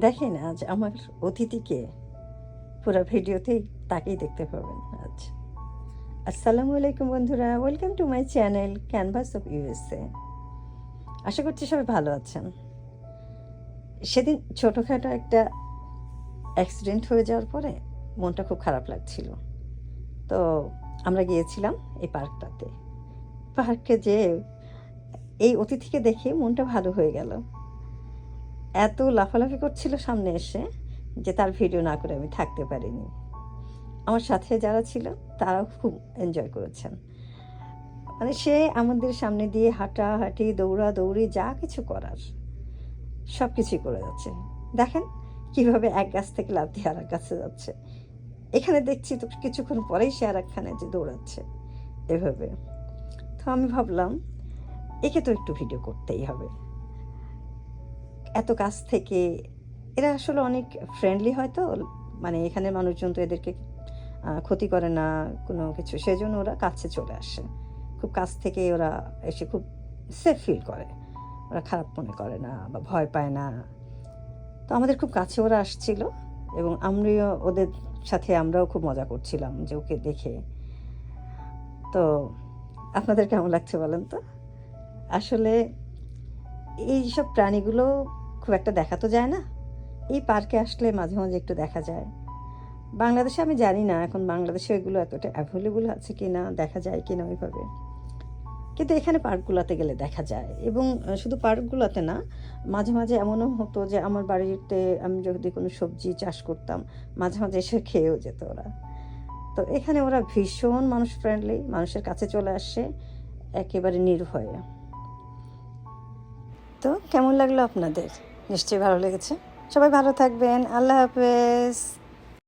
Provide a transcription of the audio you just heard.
দেখেন আজ আমার অতিথিকে পুরো ভিডিওতেই তাকেই দেখতে পাবেন আজ। আসসালামু আলাইকুম বন্ধুরা, welcome to my channel Canvas of USA. আশা করছি সবাই ভালো আছেন। সেদিন ছোটোখাটো একটা অ্যাক্সিডেন্ট হয়ে যাওয়ার পরে মনটা খুব খারাপ লাগছিল। তো আমরা গিয়েছিলাম এই পার্কটাতে। পার্কে যেয়ে এই অতিথিকে দেখে মনটা ভালো হয়ে গেল। এত লাফালাফি করছিল সামনে এসে যে তার ভিডিও না করে আমি থাকতে পারিনি। আমার সাথে যারা ছিল তারাও খুব এনজয় করেছেন। মানে সে আমাদের সামনে দিয়ে হাঁটাহাঁটি দৌড়াদৌড়ি যা কিছু করার সব কিছুই করে যাচ্ছে। দেখেন কিভাবে এক গাছ থেকে লাফ দিয়ে আর এক গাছে যাচ্ছে। এখানে দেখছি তো কিছুক্ষণ পরেই সে আর একখানে যে দৌড়াচ্ছে এভাবে। তো আমি ভাবলাম একে তো একটু ভিডিও করতেই হবে। এত কাছ থেকে এরা আসলে অনেক ফ্রেন্ডলি হয় তো, মানে এখানের মানুষজন তো এদেরকে ক্ষতি করে না কোনো কিছু, সেজন্য ওরা কাছে চলে আসে। খুব কাছ থেকে ওরা এসে খুব সেফ ফিল করে, ওরা খারাপ মনে করে না বা ভয় পায় না। তো আমাদের খুব কাছে ওরা আসছিল এবং আমরাও ওদের সাথে আমরাও খুব মজা করছিলাম যে ওকে দেখে। তো আপনাদের কেমন লাগছে বলেন তো? আসলে এইসব প্রাণীগুলো খুব একটা দেখা তো যায় না। এই পার্কে আসলে মাঝে মাঝে একটু দেখা যায়। বাংলাদেশে আমি জানি না এখন বাংলাদেশে এগুলো এতটা অ্যাভেলেবল আছে কি না, দেখা যায় কি না ওইভাবে, কিন্তু এখানে পার্কগুলোতে গেলে দেখা যায়। এবং শুধু পার্কগুলোতে না, মাঝে মাঝে এমনও হতো যে আমার বাড়িতে আমি যদি কোনো সবজি চাষ করতাম মাঝে মাঝে এসে খেয়েও যেত ওরা। তো এখানে ওরা ভীষণ মানুষ ফ্রেন্ডলি, মানুষের কাছে চলে আসে একেবারে নির্ভয়ে। তো কেমন লাগলো আপনাদের? নিশ্চয়ই ভালো লেগেছে। সবাই ভালো থাকবেন। আল্লাহ হাফেজ।